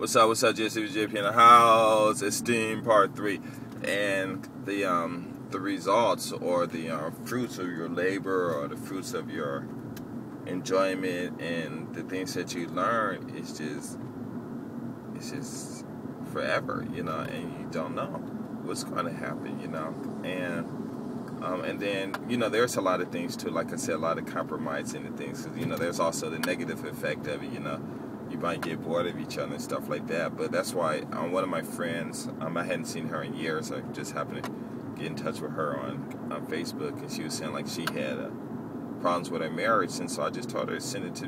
What's up? What's up? JP in the house. Esteem Part 3, and the results or the fruits of your labor or the fruits of your enjoyment and the things that you learn is just forever, and you don't know what's going to happen, and then there's a lot of things too. Like I said, a lot of compromising and things. Because there's also the negative effect of it. You might get bored of each other and stuff like that. But that's why one of my friends, I hadn't seen her in years. I just happened to get in touch with her on Facebook, and she was saying like she had problems with her marriage, and so I just told her to send it to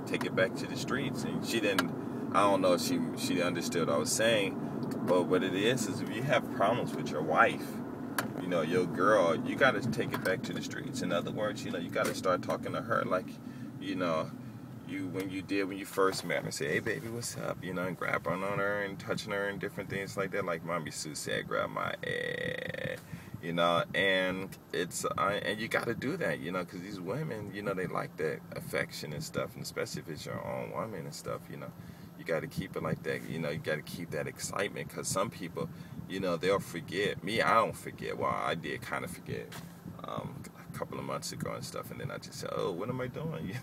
take it back to the streets. And she didn't. I don't know if she understood what I was saying, but what it is if you have problems with your wife, your girl, you got to take it back to the streets. In other words, you got to start talking to her like, when you first met her, say, hey baby, what's up, and grab on her and touching her and different things like that, like Mommy Sue said, grab my ass, and it's, and you got to do that, because these women, they like that affection and stuff, and especially if it's your own woman and stuff, you got to keep it like that, you got to keep that excitement, because some people, they'll forget. Me, I don't forget. Well, I did kind of forget a couple of months ago and stuff, and then I just said, oh, what am I doing?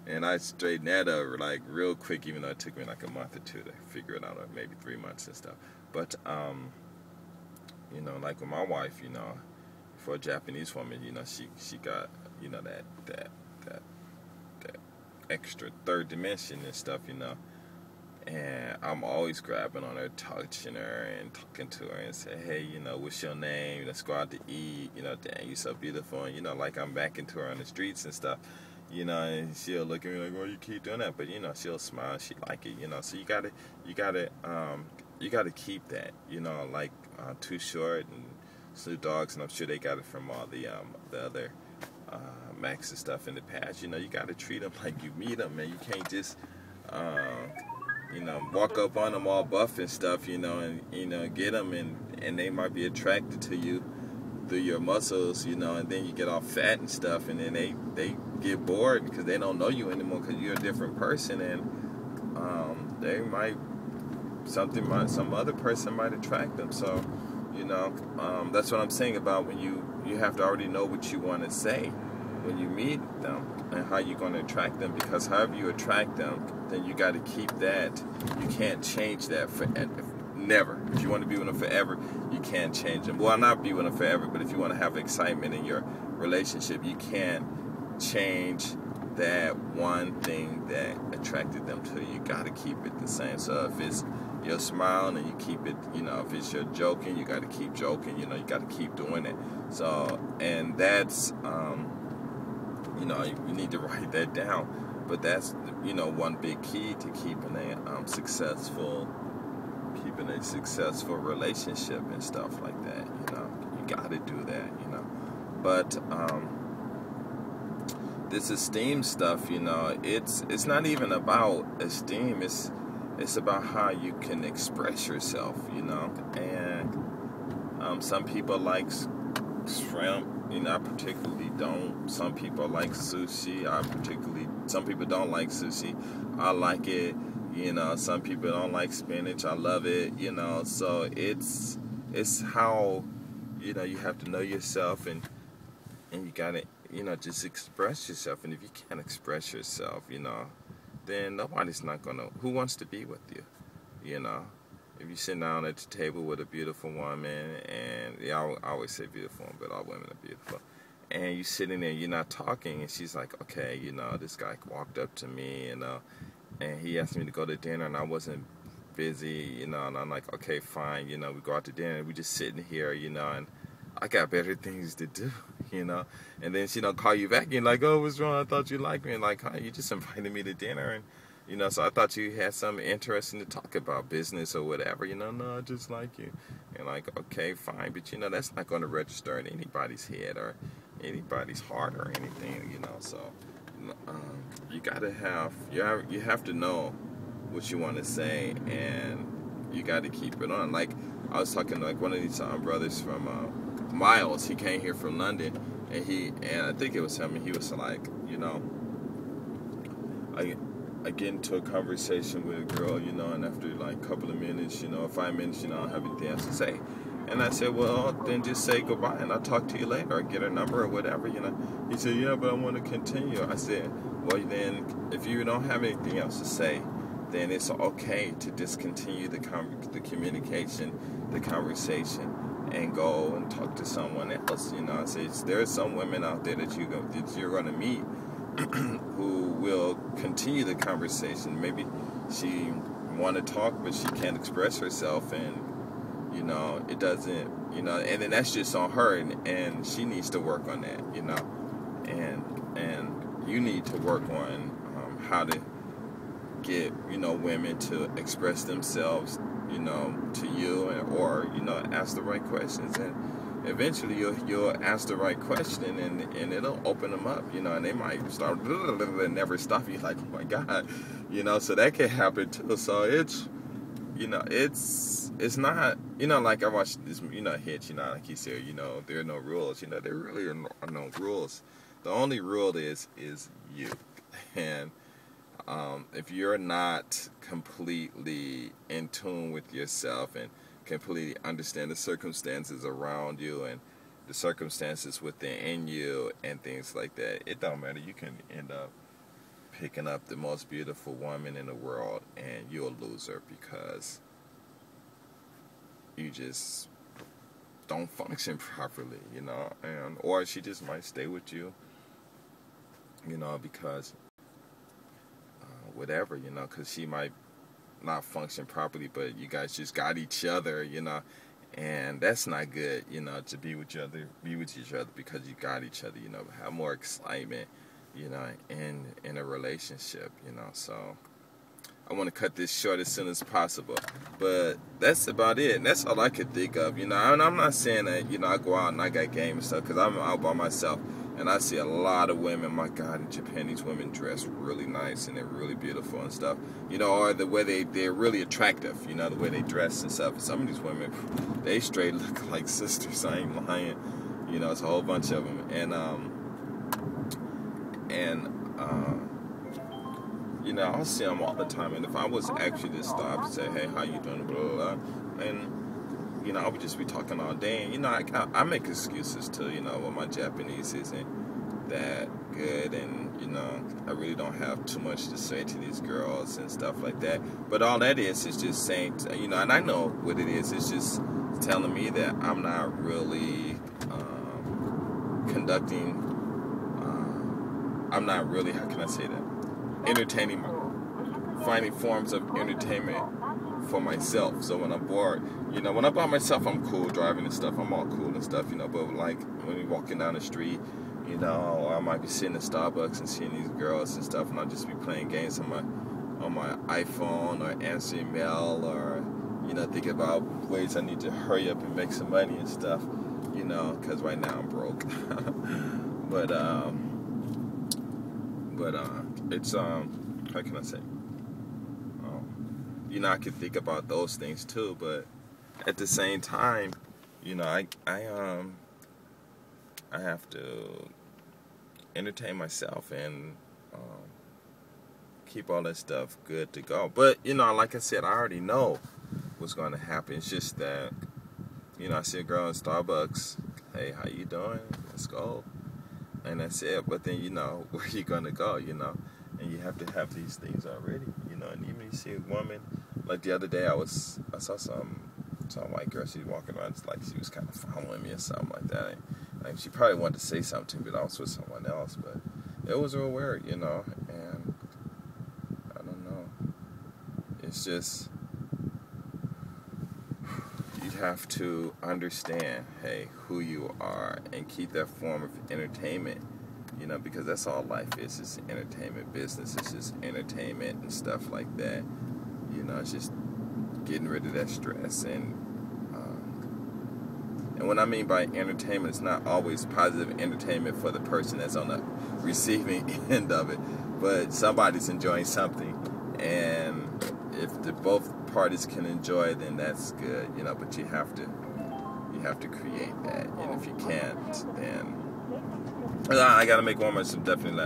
And I straightened that up like real quick, even though it took me like a month or two to figure it out, or maybe 3 months and stuff. But like with my wife, for a Japanese woman, she got that extra third dimension and stuff, and I'm always grabbing on her, touching her, and talking to her, and say, hey, what's your name? Let's go out to eat. Dang, you so beautiful. And like I'm back into her on the streets and stuff. And she'll look at me like, well, you keep doing that, but she'll smile. She like it. So you gotta keep that. Like Too Short and Snoop Dogs, and I'm sure they got it from all the other Max and stuff in the past. You gotta treat them like you meet them, man. You can't just walk up on them all buff and stuff, and get them, and they might be attracted to you through your muscles, and then you get all fat and stuff, and then they get bored because they don't know you anymore because you're a different person, and some other person might attract them. So, that's what I'm saying about when you have to already know what you want to say when you meet them and how you're going to attract them, because however you attract them, then you got to keep that. You can't change that never. If you want to be with them forever, you can't change them. Well, not be with them forever, but if you want to have excitement in your relationship, you can't change that one thing that attracted them to you. You got to keep it the same. So if it's you're smiling, and you keep it, if it's you're joking, you got to keep joking, you got to keep doing it. So, and that's, you need to write that down. But that's, one big key to keeping a successful relationship and stuff like that. You got to do that. But this esteem stuff, it's not even about esteem. It's about how you can express yourself, and some people like shrimp. I particularly don't. Some people like sushi. Some people don't like sushi. I like it. Some people don't like spinach. I love it. So it's how, you have to know yourself, and you gotta, just express yourself. And if you can't express yourself, then nobody's not gonna. Who wants to be with you? If you sit down at the table with a beautiful woman, and I always say beautiful, but all women are beautiful, and you sitting there, you're not talking, and she's like, okay, this guy walked up to me, and he asked me to go to dinner, and I wasn't busy, and I'm like, okay, fine, we go out to dinner, and we just sitting here, and I got better things to do, and then she don't call you back, and like, oh, what's wrong? I thought you liked me, and like, huh, you just invited me to dinner, and so I thought you had something interesting to talk about, business or whatever, no, I just like you. And like, okay, fine, but that's not going to register in anybody's head or anybody's heart or anything, so you gotta you have to know what you want to say, and you got to keep it on. Like, I was talking to like one of these brothers from Miles. He came here from London, and I think it was him, and he was like, I get into a conversation with a girl, you know, and after like a couple of minutes, you know, 5 minutes, you know, I don't have anything else to say. And I said, well, then just say goodbye and I'll talk to you later or get a number or whatever, you know. He said, yeah, but I want to continue. I said, well, then if you don't have anything else to say, then it's okay to discontinue the communication, the conversation, and go and talk to someone else. You know, I said, there are some women out there that you're going to meet who will continue the conversation. Maybe she want to talk, but she can't express herself, and you know, it doesn't, you know, and then that's just on her, and she needs to work on that, you know, and you need to work on how to get, you know, women to express themselves, you know, to you, or you know, ask the right questions, and eventually you'll ask the right question, and it'll open them up, you know, and they might start and never stop you, like, oh my God, you know, so that can happen too. So it's, you know, it's not, you know, like I watched this, you know, Hitch, you know, like he said, you know, there are no rules, you know, there really are no rules. The only rule is you, and if you're not completely in tune with yourself and completely understand the circumstances around you and the circumstances within you and things like that, it don't matter. You can end up picking up the most beautiful woman in the world and you'll lose her because you just don't function properly, you know, and or she just might stay with you, you know, because whatever, you know, because she might not function properly, but you guys just got each other, you know, and that's not good, you know, to be with each other because you got each other, you know, have more excitement, you know, in a relationship, you know. So I want to cut this short as soon as possible, but that's about it, and that's all I could think of, you know. And I'm not saying that, you know, I go out and I got game and stuff, because I'm out by myself, and I see a lot of women, my God, in Japan, these women dress really nice, and they're really beautiful and stuff, you know, or the way they're really attractive, you know, the way they dress and stuff. Some of these women, they straight look like sisters, I ain't lying, you know, it's a whole bunch of them, you know, I'll see them all the time, and if I was actually to stop and say, hey, how you doing, blah, blah, blah, and, you know, I would just be talking all day, and, you know, I make excuses too, you know, well, my Japanese isn't that good, and, you know, I really don't have too much to say to these girls and stuff like that, but all that is just saying, you know, and I know what it is, it's just telling me that I'm not really I'm not really, how can I say that, finding forms of entertainment for myself. So when I'm bored, you know, when I'm by myself, I'm cool driving and stuff, I'm all cool and stuff, you know, but like when you're walking down the street, you know, I might be sitting in Starbucks and seeing these girls and stuff, and I'll just be playing games on my iPhone, or answering mail, or, you know, thinking about ways I need to hurry up and make some money and stuff, you know, because right now I'm broke. but it's how can I say, you know, I can think about those things too, but at the same time, you know, I have to entertain myself and keep all that stuff good to go. But, you know, like I said, I already know what's going to happen. It's just that, you know, I see a girl in Starbucks, hey, how you doing? Let's go. And that's it. But then, you know, where you going to go, you know? And you have to have these things already, you know. And even you see a woman, like the other day I saw some white girl, she was walking around, it's like she was kind of following me or something like that. And she probably wanted to say something to me, but I was with someone else. But it was real weird, you know. And I don't know. It's just, you have to understand, hey, who you are, and keep that form of entertainment, you know, because that's all life is. It's entertainment business. It's just entertainment and stuff like that. You know, it's just getting rid of that stress. And what I mean by entertainment, it's not always positive entertainment for the person that's on the receiving end of it, but somebody's enjoying something, and if both parties can enjoy it, then that's good, you know. But you have to create that, and if you can't, then I gotta make one more, so definitely last.